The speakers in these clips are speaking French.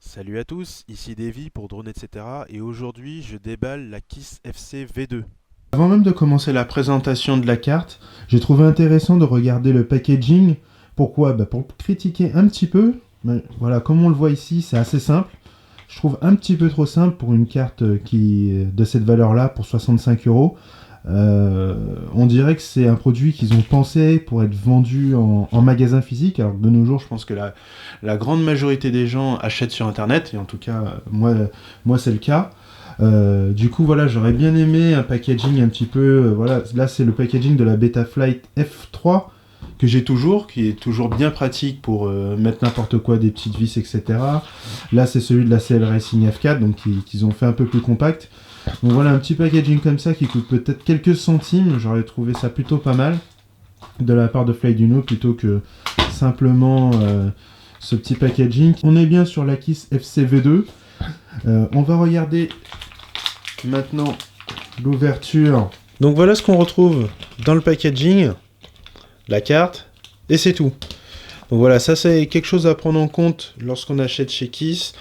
Salut à tous, ici Davy pour Drone etc. Et aujourd'hui je déballe la KISS FC V2. Avant même de commencer la présentation de la carte, j'ai trouvé intéressant de regarder le packaging. Pourquoi? Pour critiquer un petit peu. Voilà, comme on le voit ici, c'est assez simple. Je trouve un petit peu trop simple pour une carte de cette valeur-là, pour 65 euros. On dirait que c'est un produit qu'ils ont pensé pour être vendu en magasin physique, alors que de nos jours, je pense que la grande majorité des gens achètent sur Internet, et en tout cas, moi c'est le cas. Du coup, voilà, j'aurais bien aimé un packaging un petit peu. Voilà, là, c'est le packaging de la Betaflight F3 que j'ai toujours, qui est toujours bien pratique pour mettre n'importe quoi, des petites vis, etc. Là, c'est celui de la CL Racing F4, donc qu'ils ont fait un peu plus compact. Donc voilà, un petit packaging comme ça qui coûte peut-être quelques centimes. J'aurais trouvé ça plutôt pas mal de la part de Flyduno plutôt que simplement ce petit packaging. On est bien sur la KISS FCV2. On va regarder maintenant l'ouverture. Donc voilà ce qu'on retrouve dans le packaging, la carte, et c'est tout. Donc voilà, ça c'est quelque chose à prendre en compte lorsqu'on achète chez Kiss.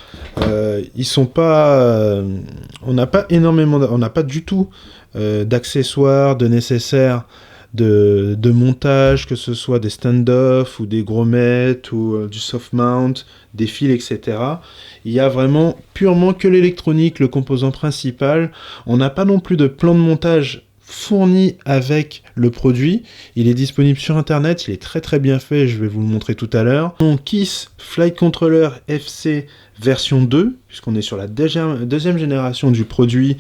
Ils sont pas, on n'a pas énormément, on n'a pas du tout d'accessoires, de nécessaires, de montage, que ce soit des stand-off ou des grommettes ou du soft mount, des fils, etc. Il y a vraiment purement que l'électronique, le composant principal. On n'a pas non plus de plan de montage fourni avec le produit. Il est disponible sur internet, il est très très bien fait, je vais vous le montrer tout à l'heure. Donc KISS Flight Controller FC version 2, puisqu'on est sur la deuxième génération du produit.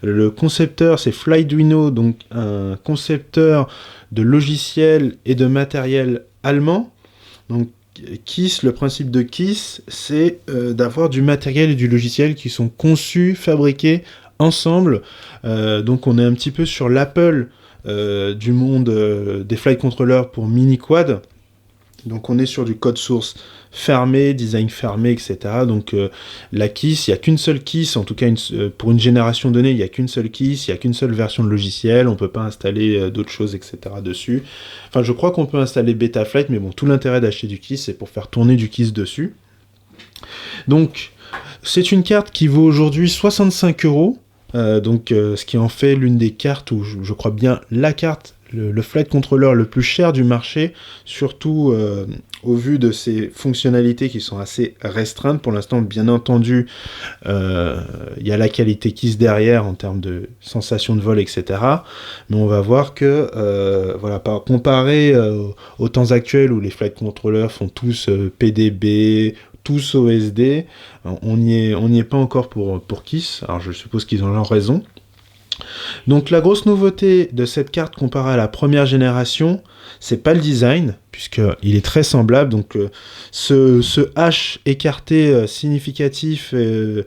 Le concepteur c'est Flyduino, donc un concepteur de logiciels et de matériel allemand. Donc KISS, le principe de KISS, c'est d'avoir du matériel et du logiciel qui sont conçus, fabriqués ensemble. Donc on est un petit peu sur l'Apple du monde des flight controllers pour mini quad. Donc on est sur du code source fermé, design fermé, etc. Donc la KISS, il n'y a qu'une seule KISS, en tout cas pour une génération donnée, il n'y a qu'une seule KISS, il n'y a qu'une seule version de logiciel, on ne peut pas installer d'autres choses, etc. dessus. Enfin, je crois qu'on peut installer Betaflight, mais bon, tout l'intérêt d'acheter du KISS, c'est pour faire tourner du KISS dessus. Donc, c'est une carte qui vaut aujourd'hui 65 euros. Ce qui en fait l'une des cartes, ou je crois bien la carte, le flight controller le plus cher du marché, surtout au vu de ses fonctionnalités qui sont assez restreintes. Pour l'instant, bien entendu, il y a la qualité KISS derrière en termes de sensation de vol, etc. Mais on va voir que, comparé aux temps actuels où les flight controllers font tous PDB, tous OSD, on n'y est pas encore pour KISS, alors je suppose qu'ils ont leur raison. Donc la grosse nouveauté de cette carte comparée à la première génération, c'est pas le design, puisqu'il est très semblable, donc ce H écarté significatif de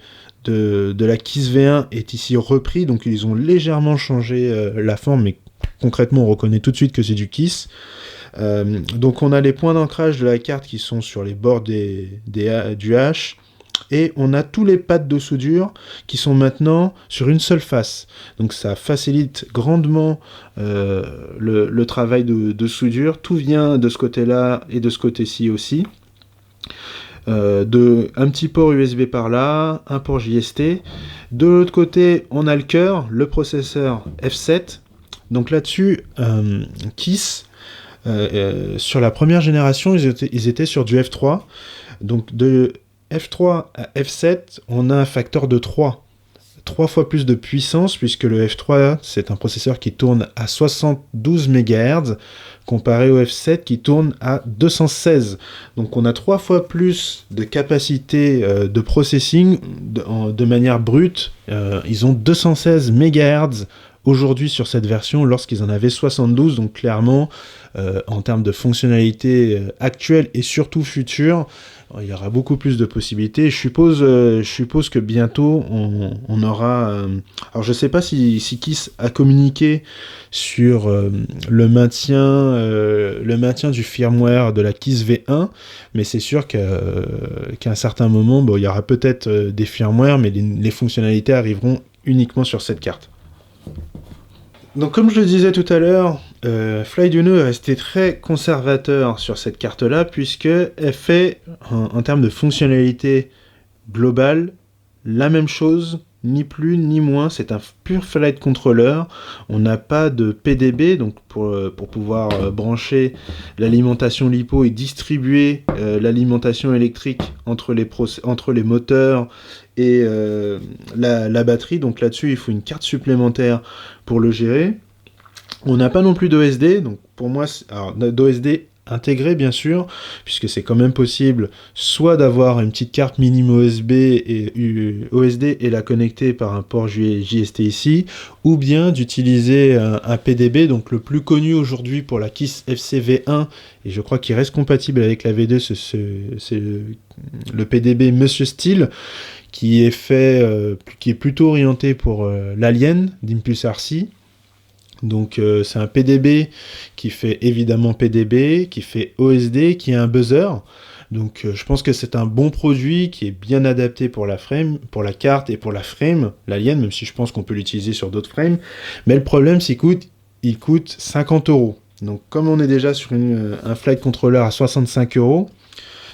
la KISS V1 est ici repris, donc ils ont légèrement changé la forme, mais concrètement on reconnaît tout de suite que c'est du KISS. Donc on a les points d'ancrage de la carte qui sont sur les bords du H, et on a tous les pads de soudure qui sont maintenant sur une seule face. Donc ça facilite grandement le travail de soudure. Tout vient de ce côté-là et de ce côté-ci aussi. Un petit port USB par là, un port JST. De l'autre côté, on a le cœur, le processeur F7. Donc là-dessus, KISS, sur la première génération, ils étaient sur du F3. Donc de F3 à F7, on a un facteur de 3. 3 fois plus de puissance, puisque le F3, c'est un processeur qui tourne à 72 MHz, comparé au F7 qui tourne à 216. Donc on a 3 fois plus de capacité de processing de manière brute. Ils ont 216 MHz aujourd'hui sur cette version, lorsqu'ils en avaient 72, donc clairement, en termes de fonctionnalité actuelle et surtout future, il y aura beaucoup plus de possibilités. Je suppose que bientôt, on aura... alors je ne sais pas si KISS a communiqué sur le maintien du firmware de la KISS V1, mais c'est sûr qu'à un certain moment, il y aura peut-être des firmwares, mais les fonctionnalités arriveront uniquement sur cette carte. Donc comme je le disais tout à l'heure, Flyduno est resté très conservateur sur cette carte-là, puisqu'elle fait, en termes de fonctionnalité global, la même chose, ni plus ni moins, c'est un pur flight controller. On n'a pas de PDB, donc pour pouvoir brancher l'alimentation LiPo et distribuer l'alimentation électrique entre les moteurs et la batterie. Donc là-dessus, il faut une carte supplémentaire pour le gérer. On n'a pas non plus d'OSD, donc pour moi, d'OSD intégré bien sûr, puisque c'est quand même possible soit d'avoir une petite carte mini USB et OSD et la connecter par un port JST ici, ou bien d'utiliser un PDB, donc le plus connu aujourd'hui pour la KISS FC V1, et je crois qu'il reste compatible avec la V2, c'est le PDB Monsieur Steel, qui est plutôt orienté pour l'Alien d'Impulse RC. Donc c'est un PDB qui fait évidemment PDB, qui fait OSD, qui a un buzzer. Donc je pense que c'est un bon produit qui est bien adapté pour la frame, pour la carte et pour la frame, l'Alien, même si je pense qu'on peut l'utiliser sur d'autres frames. Mais le problème c'est qu'il coûte 50 €. Donc comme on est déjà sur un flight controller à 65 €,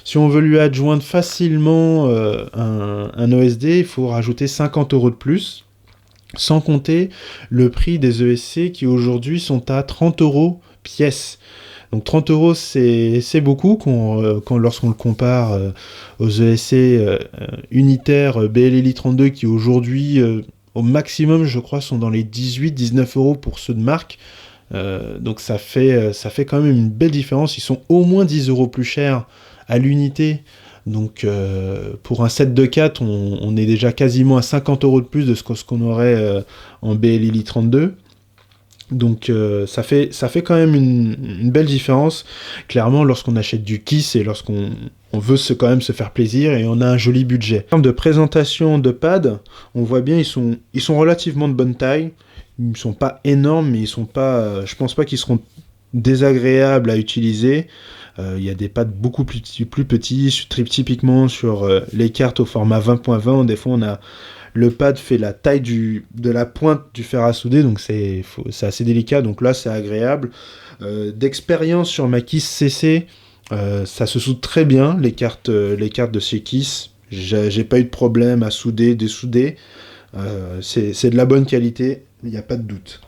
si on veut lui adjoindre facilement un OSD, il faut rajouter 50 € de plus. Sans compter le prix des ESC qui aujourd'hui sont à 30 € pièce. Donc 30 € c'est beaucoup lorsqu'on le compare aux ESC unitaires BLLI 32 qui aujourd'hui au maximum je crois sont dans les 18-19 € pour ceux de marque. Donc ça fait quand même une belle différence. Ils sont au moins 10 € plus chers à l'unité. Donc pour un set de 4, on est déjà quasiment à 50 € de plus de ce qu'on aurait en BLLI 32. Donc ça fait quand même une belle différence. Clairement, lorsqu'on achète du KISS et lorsqu'on veut quand même se faire plaisir et on a un joli budget. En termes de présentation de pads, on voit bien ils sont relativement de bonne taille. Ils ne sont pas énormes, mais ils sont pas. Je pense pas qu'ils seront désagréables à utiliser. Il y a des pads beaucoup plus petits, typiquement sur les cartes au format 20.20. Des fois, on a le pad fait la taille de la pointe du fer à souder, donc c'est assez délicat. Donc là, c'est agréable. D'expérience sur ma KISS CC, ça se soude très bien, les cartes de chez KISS. J'ai pas eu de problème à souder, dessouder. C'est de la bonne qualité, il n'y a pas de doute.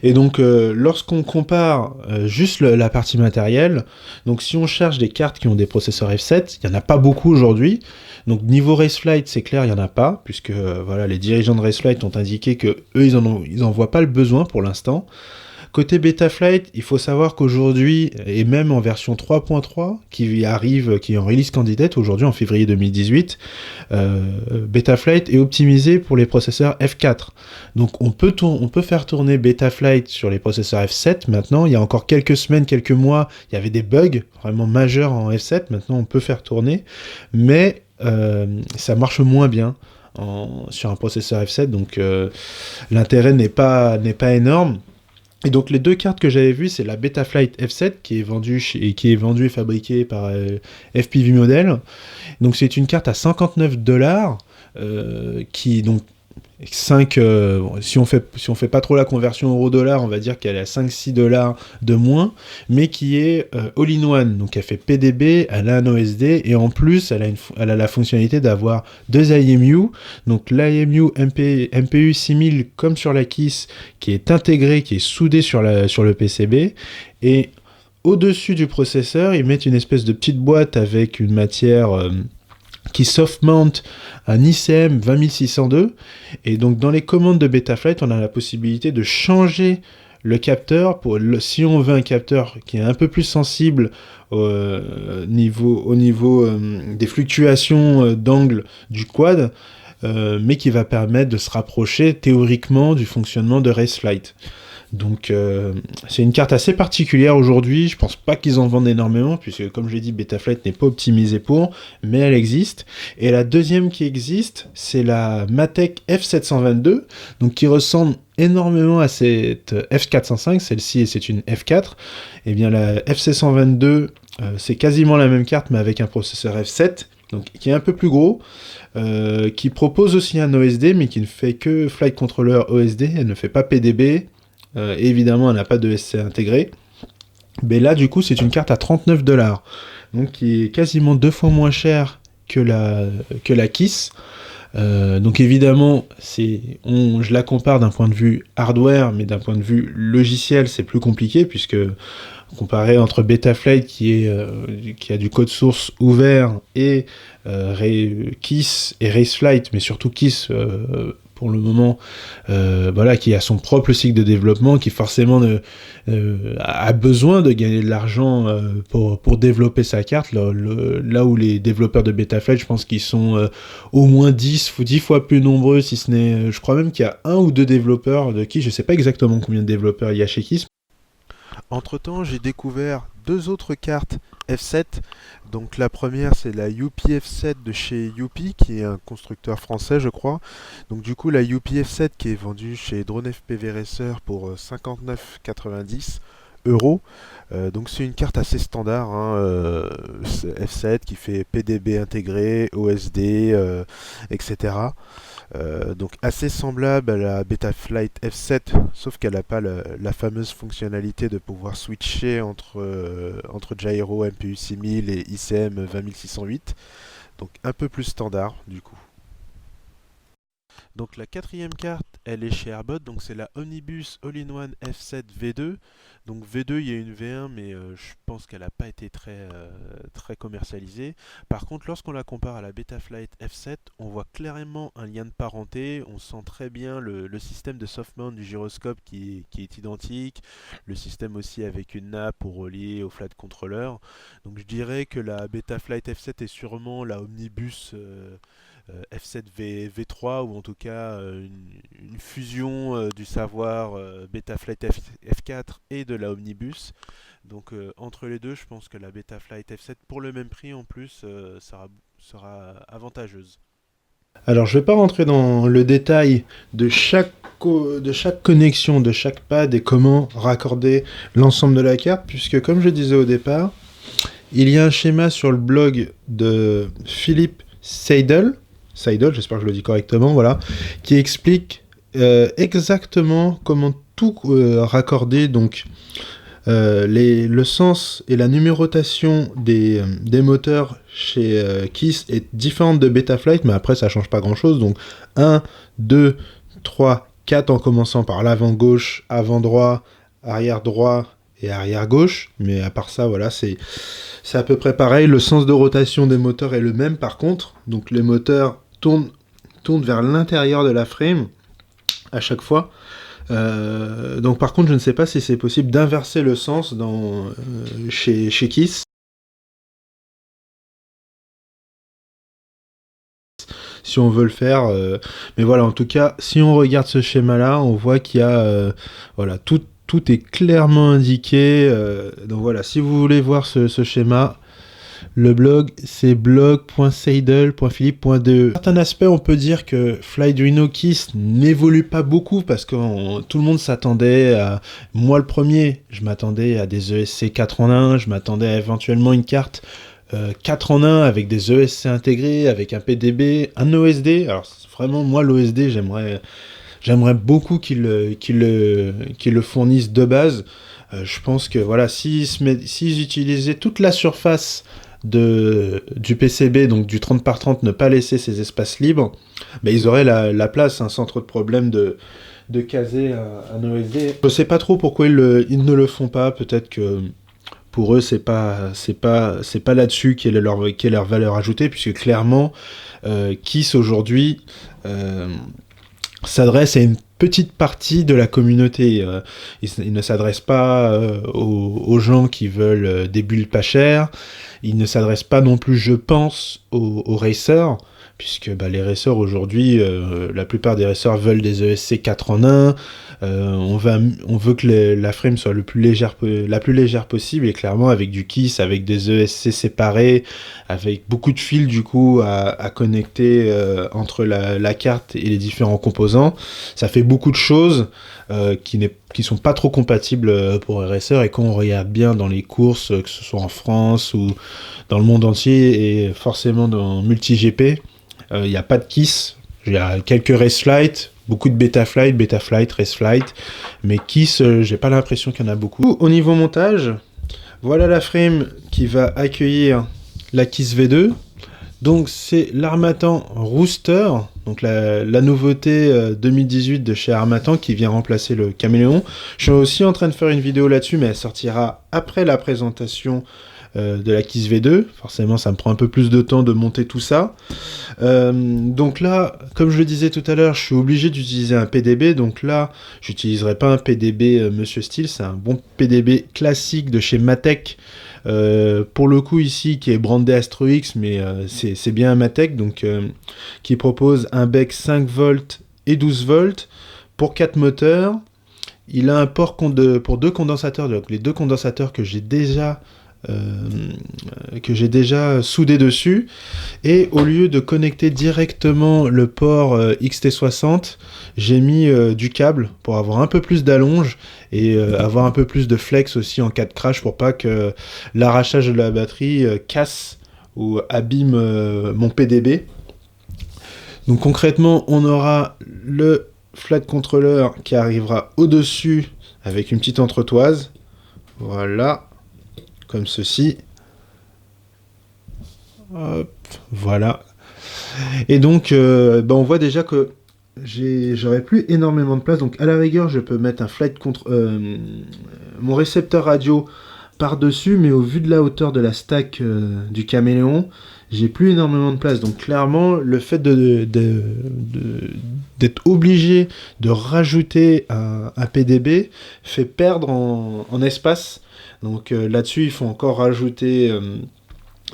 Et donc lorsqu'on compare juste la partie matérielle, donc si on cherche des cartes qui ont des processeurs F7, il n'y en a pas beaucoup aujourd'hui. Donc niveau Raceflight, c'est clair, il n'y en a pas, puisque voilà, les dirigeants de Raceflight ont indiqué que eux ils en voient pas le besoin pour l'instant. Côté Betaflight, il faut savoir qu'aujourd'hui, et même en version 3.3, qui est en release candidate aujourd'hui en février 2018, Betaflight est optimisé pour les processeurs F4. Donc on peut faire tourner Betaflight sur les processeurs F7 maintenant. Il y a encore quelques semaines, quelques mois, il y avait des bugs vraiment majeurs en F7. Maintenant on peut faire tourner, mais ça marche moins bien sur un processeur F7. Donc l'intérêt n'est pas énorme. Et donc les deux cartes que j'avais vues, c'est la Betaflight F7 qui est vendue et fabriquée par FPV Model. Donc c'est une carte à 59 $, qui donc 5 si on fait pas trop la conversion euro-dollar, on va dire qu'elle est à 5-6 $ de moins, mais qui est all-in-one. Donc elle fait PDB, elle a un OSD et en plus elle a la fonctionnalité d'avoir deux IMU. Donc l'IMU MPU 6000 comme sur la KISS qui est intégré, qui est soudé sur le PCB, et au-dessus du processeur, ils mettent une espèce de petite boîte avec une matière qui soft mount un ICM 20602, et donc dans les commandes de Betaflight, on a la possibilité de changer le capteur si on veut un capteur qui est un peu plus sensible au niveau des fluctuations d'angle du quad, mais qui va permettre de se rapprocher théoriquement du fonctionnement de Raceflight. Donc c'est une carte assez particulière aujourd'hui. Je pense pas qu'ils en vendent énormément, puisque comme je l'ai dit, Betaflight n'est pas optimisé pour, mais elle existe. Et la deuxième qui existe, c'est la Matek F722, donc qui ressemble énormément à cette F405, celle-ci c'est une F4. Et bien la F722, c'est quasiment la même carte, mais avec un processeur F7, donc qui est un peu plus gros, qui propose aussi un OSD, mais qui ne fait que Flight Controller OSD, elle ne fait pas PDB. Évidemment, elle n'a pas de SC intégré. Mais là, du coup, c'est une carte à 39 $. Donc, qui est quasiment 2 fois moins chère que la KISS. Donc évidemment, je la compare d'un point de vue hardware, mais d'un point de vue logiciel, c'est plus compliqué, puisque comparé entre Betaflight qui a du code source ouvert et KISS et Raceflight, mais surtout KISS pour le moment, voilà, qui a son propre cycle de développement, qui forcément a besoin de gagner de l'argent pour développer sa carte. Là où les développeurs de Betaflight, je pense qu'ils sont au moins 10 fois plus nombreux, si ce n'est... je crois même qu'il y a 1 ou 2 développeurs de KISS, je sais pas exactement combien de développeurs il y a chez KISS. Entre-temps, j'ai découvert 2 autres cartes F7. Donc la première, c'est la Youpi F7 de chez Youpi, qui est un constructeur français, je crois. Donc du coup, la Youpi F7 qui est vendue chez Drone FPV Racer pour 59,90 euros. Donc c'est une carte assez standard, hein, F7 qui fait PDB intégré, OSD, etc. Donc assez semblable à la Betaflight F7, sauf qu'elle n'a pas la fameuse fonctionnalité de pouvoir switcher entre gyro MPU 6000 et ICM 20608. Donc un peu plus standard du coup. Donc la quatrième carte, elle est chez Airbot, donc c'est la Omnibus All-in-One F7 V2. Donc V2, il y a une V1, mais je pense qu'elle n'a pas été très commercialisée. Par contre, lorsqu'on la compare à la Betaflight F7, on voit clairement un lien de parenté. On sent très bien le système de softmount du gyroscope qui est identique. Le système aussi avec une nappe pour relier au flight controller. Donc je dirais que la Betaflight F7 est sûrement la Omnibus F7 V3, ou en tout cas une fusion du savoir Betaflight F4 et de la Omnibus. Donc entre les deux, je pense que la Betaflight F7 pour le même prix en plus sera avantageuse. Alors je vais pas rentrer dans le détail de chaque connexion, de chaque pad et comment raccorder l'ensemble de la carte, puisque comme je disais au départ, il y a un schéma sur le blog de Philippe Seidel, j'espère que je le dis correctement, voilà, qui explique exactement comment tout raccorder, donc le sens et la numérotation des moteurs chez KISS est différente de Betaflight, mais après ça change pas grand chose, donc 1, 2, 3, 4 en commençant par l'avant gauche, avant droit, arrière droit et arrière gauche, mais à part ça, voilà, c'est à peu près pareil. Le sens de rotation des moteurs est le même par contre, donc les moteurs tournent vers l'intérieur de la frame à chaque fois. Donc par contre, je ne sais pas si c'est possible d'inverser le sens chez KISS. Si on veut le faire, mais voilà, en tout cas, si on regarde ce schéma-là, on voit qu'il y a, voilà, tout est clairement indiqué. Donc voilà, si vous voulez voir ce schéma, le blog, c'est blog.seidel.philippe.de. Certains aspects, on peut dire que Flyduino KISS n'évolue pas beaucoup parce que tout le monde s'attendait à... Moi, le premier, je m'attendais à des ESC 4 en 1, je m'attendais à éventuellement une carte 4 en 1 avec des ESC intégrés, avec un PDB, un OSD. Alors, vraiment, moi, l'OSD, j'aimerais beaucoup qu'ils le fournissent de base. Je pense que, voilà, s'ils utilisaient toute la surface du PCB, donc du 30 par 30, ne pas laisser ces espaces libres, bah, ils auraient la place, hein, sans trop de problème de caser un OSD. Je sais pas trop pourquoi ils ne le font pas, peut-être que pour eux c'est pas là-dessus qu'est leur valeur ajoutée, puisque clairement KISS aujourd'hui s'adresse à une petite partie de la communauté. Il ne s'adresse pas aux gens qui veulent des bulles pas chères. Il ne s'adresse pas non plus, je pense, aux racers, puisque les racers aujourd'hui, la plupart des racers veulent des ESC 4 en 1. On veut que la frame soit la plus légère possible, et clairement avec du KISS, avec des ESC séparés, avec beaucoup de fils du coup à connecter entre la carte et les différents composants, ça fait beaucoup de choses qui sont pas trop compatibles pour un racer. Et quand on regarde bien dans les courses, que ce soit en France ou dans le monde entier, et forcément dans multi-GP, il n'y a pas de KISS. Il y a quelques Raceflight, beaucoup de Betaflight, Raceflight, mais KISS, j'ai pas l'impression qu'il y en a beaucoup. Au niveau montage, voilà la frame qui va accueillir la KISS V2. Donc c'est l'Harmattan Rooster, donc la nouveauté 2018 de chez Harmattan qui vient remplacer le Caméléon. Je suis aussi en train de faire une vidéo là-dessus, mais elle sortira après la présentation de la Kiss V2. Forcément, ça me prend un peu plus de temps de monter tout ça. Donc là, comme je le disais tout à l'heure, je suis obligé d'utiliser un PDB. Donc là, j'utiliserai pas un PDB Monsieur Steel, c'est un bon PDB classique de chez Matek. Pour le coup ici qui est brandé Astro X, mais c'est bien un Matek, donc qui propose un bec 5 volts et 12 volts pour 4 moteurs. Il a un port pour 2 condensateurs, donc les 2 condensateurs que j'ai déjà soudé dessus, et au lieu de connecter directement le port XT60, j'ai mis du câble pour avoir un peu plus d'allonge et avoir un peu plus de flex aussi en cas de crash pour pas que l'arrachage de la batterie casse ou abîme mon PDB. Donc concrètement, on aura le flat controller qui arrivera au-dessus avec une petite entretoise. Voilà. Comme ceci. Hop, voilà. Et donc, on voit déjà que j'aurais plus énormément de place. Donc, à la rigueur, je peux mettre un flight contre mon récepteur radio par-dessus, mais au vu de la hauteur de la stack du Caméléon, j'ai plus énormément de place. Donc, clairement, le fait d'être obligé de rajouter un PDB fait perdre en espace. Donc là-dessus, il faut encore rajouter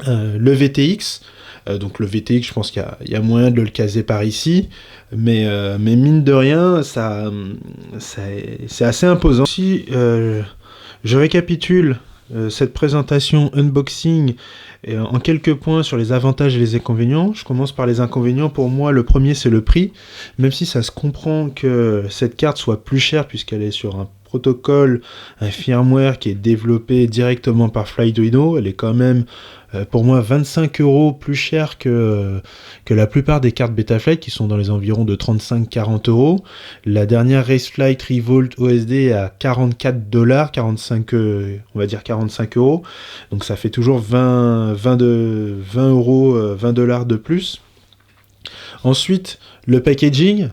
le VTX. Donc le VTX, je pense qu'il y a moyen de le caser par ici. Mais mine de rien, c'est assez imposant. Si je récapitule cette présentation unboxing en quelques points sur les avantages et les inconvénients. Je commence par les inconvénients. Pour moi, le premier, c'est le prix. Même si ça se comprend que cette carte soit plus chère puisqu'elle est sur un protocole, un firmware qui est développé directement par Flyduino, elle est quand même pour moi 25 € plus cher que la plupart des cartes Betaflight qui sont dans les environs de 35-40 €. La dernière Raceflight Revolt OSD est à 44 $, 45, on va dire 45 €. Donc ça fait toujours 20 €, 20 $ de plus. Ensuite, le packaging.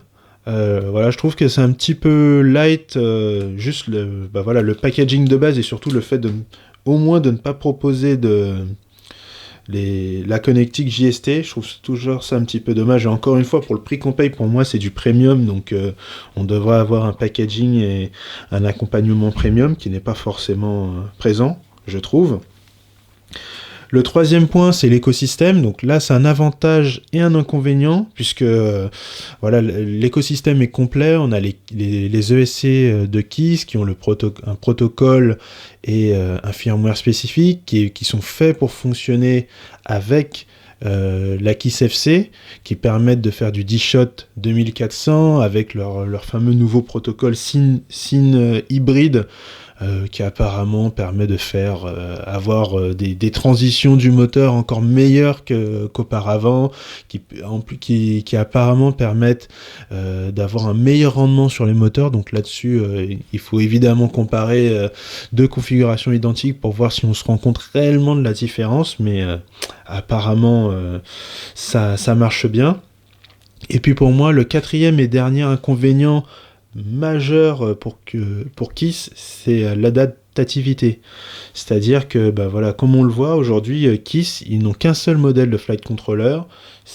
Voilà, je trouve que c'est un petit peu light, juste le packaging de base et surtout le fait au moins de ne pas proposer la connectique JST. Je trouve toujours ça un petit peu dommage. Et encore une fois, pour le prix qu'on paye, pour moi, c'est du premium, donc on devrait avoir un packaging et un accompagnement premium qui n'est pas forcément présent, je trouve. Le troisième point, c'est l'écosystème. Donc là, c'est un avantage et un inconvénient, puisque voilà, l'écosystème est complet. On a les ESC de KISS qui ont un protocole et un firmware spécifique qui sont faits pour fonctionner avec la KISS FC, qui permettent de faire du D-Shot 2400 avec leur fameux nouveau protocole SYN hybride, qui apparemment permet de faire avoir des transitions du moteur encore meilleures qu'auparavant, qui apparemment permettent d'avoir un meilleur rendement sur les moteurs. Donc là-dessus, il faut évidemment comparer deux configurations identiques pour voir si on se rend compte réellement de la différence, mais apparemment ça marche bien. Et puis pour moi, le quatrième et dernier inconvénient majeur pour KISS, c'est l'adaptativité. C'est-à-dire que, voilà, comme on le voit aujourd'hui, KISS, ils n'ont qu'un seul modèle de flight controller.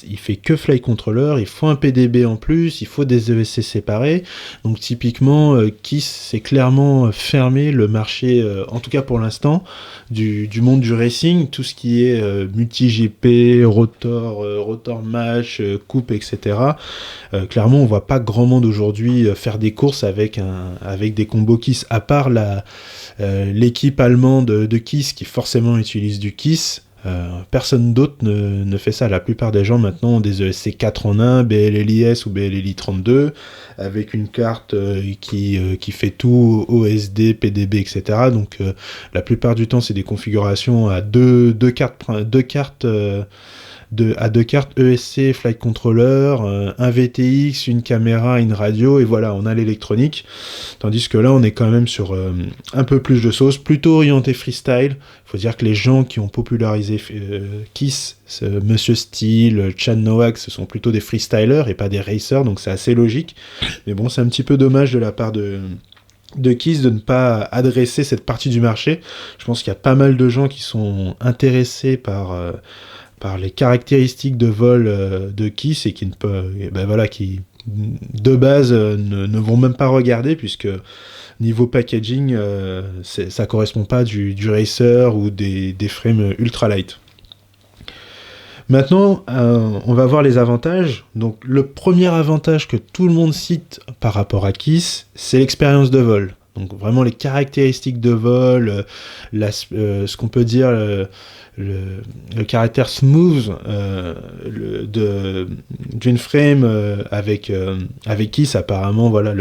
Il fait que flight controller, il faut un PDB en plus, il faut des ESC séparés. Donc typiquement, KISS, c'est clairement fermé le marché, en tout cas pour l'instant, du monde du racing, tout ce qui est multi-GP, rotor match, coupe, etc. Clairement, on voit pas grand monde aujourd'hui faire des courses avec des combos KISS, à part l'équipe allemande de KISS qui forcément utilise du KISS. Personne d'autre ne fait ça. La plupart des gens maintenant ont des ESC 4 en 1, BLLIS ou BLLI 32, avec une carte qui fait tout, OSD, PDB, etc. Donc à deux cartes ESC Flight Controller, un VTX, une caméra, une radio, et voilà, on a l'électronique. Tandis que là, on est quand même sur un peu plus de sauce, plutôt orienté freestyle. Il faut dire que les gens qui ont popularisé Kiss, Monsieur Steele, Chad Nowak, ce sont plutôt des freestylers et pas des racers, donc c'est assez logique. Mais bon, c'est un petit peu dommage de la part de Kiss de ne pas adresser cette partie du marché. Je pense qu'il y a pas mal de gens qui sont intéressés par les caractéristiques de vol de Kiss et qui ne peuvent, qui de base ne vont même pas regarder, puisque niveau packaging ça correspond pas du racer ou des frames ultra light. Maintenant, on va voir les avantages. Donc, le premier avantage que tout le monde cite par rapport à Kiss, c'est l'expérience de vol. Donc, vraiment les caractéristiques de vol, ce qu'on peut dire, le caractère smooth d'une frame avec Kiss. Apparemment, voilà,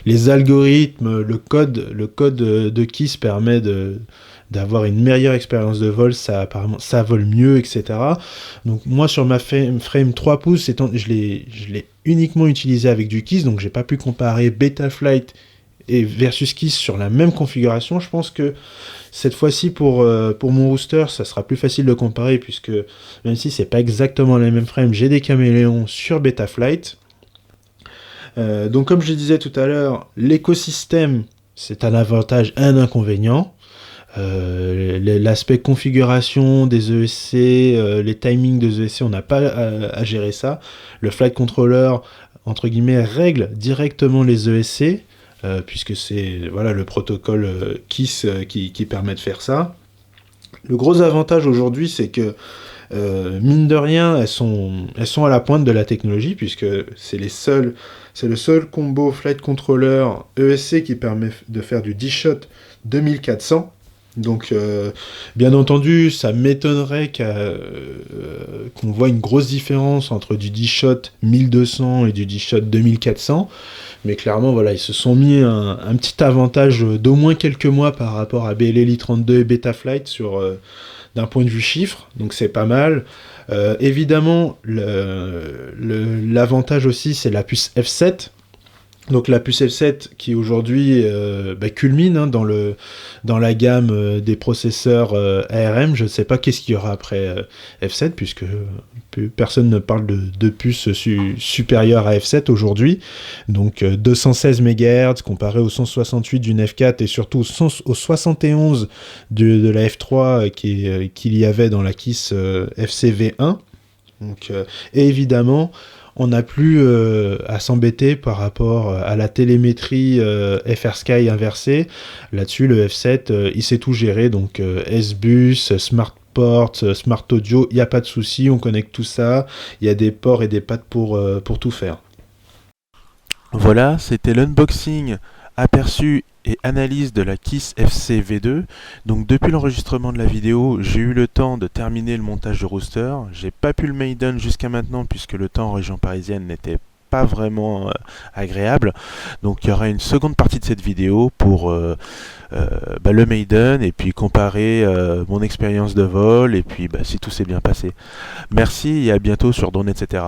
les algorithmes, le code de Kiss permet d'avoir une meilleure expérience de vol, apparemment ça vole mieux, etc. Donc moi sur ma frame 3 pouces, je l'ai uniquement utilisé avec du Kiss, donc j'ai pas pu comparer Betaflight et versus Kiss sur la même configuration. Je pense que cette fois-ci pour mon rooster, ça sera plus facile de comparer, puisque même si c'est pas exactement la même frame, j'ai des caméléons sur Betaflight. Donc comme je disais tout à l'heure, l'écosystème, c'est un avantage et un inconvénient. L'aspect configuration des ESC, les timings des ESC, on n'a pas à gérer ça. Le flight controller, entre guillemets, règle directement les ESC, puisque c'est le protocole KISS qui permet de faire ça. Le gros avantage aujourd'hui, c'est que mine de rien, elles sont à la pointe de la technologie, puisque c'est le seul combo flight controller ESC qui permet de faire du D-Shot 2400. Donc, bien entendu, ça m'étonnerait qu'on voit une grosse différence entre du D-Shot 1200 et du D-Shot 2400. Mais clairement, voilà, ils se sont mis un petit avantage d'au moins quelques mois par rapport à BLLI 32 et Betaflight d'un point de vue chiffre. Donc, c'est pas mal. Évidemment, l'avantage aussi, c'est la puce F7. Donc la puce F7 qui aujourd'hui culmine dans la gamme des processeurs ARM. Je ne sais pas qu'est-ce qu'il y aura après F7, puisque personne ne parle de puce supérieure à F7 aujourd'hui. Donc 216 MHz comparé aux 168 d'une F4 et surtout aux 71 de la F3 qu'il y avait dans la Kiss FCV1. Donc, et évidemment, on n'a plus à s'embêter par rapport à la télémétrie FrSky inversée. Là-dessus, le F7, il sait tout gérer, donc S-Bus, SmartPort, Smart Audio, il n'y a pas de souci, on connecte tout ça, il y a des ports et des pads pour tout faire. Voilà, c'était l'unboxing, aperçu et analyse de la Kiss FC V2. Donc depuis l'enregistrement de la vidéo, j'ai eu le temps de terminer le montage de rooster. J'ai pas pu le maiden jusqu'à maintenant puisque le temps en région parisienne n'était pas vraiment agréable. Donc il y aura une seconde partie de cette vidéo pour le maiden et puis comparer mon expérience de vol et puis si tout s'est bien passé. Merci et à bientôt sur Drone etc.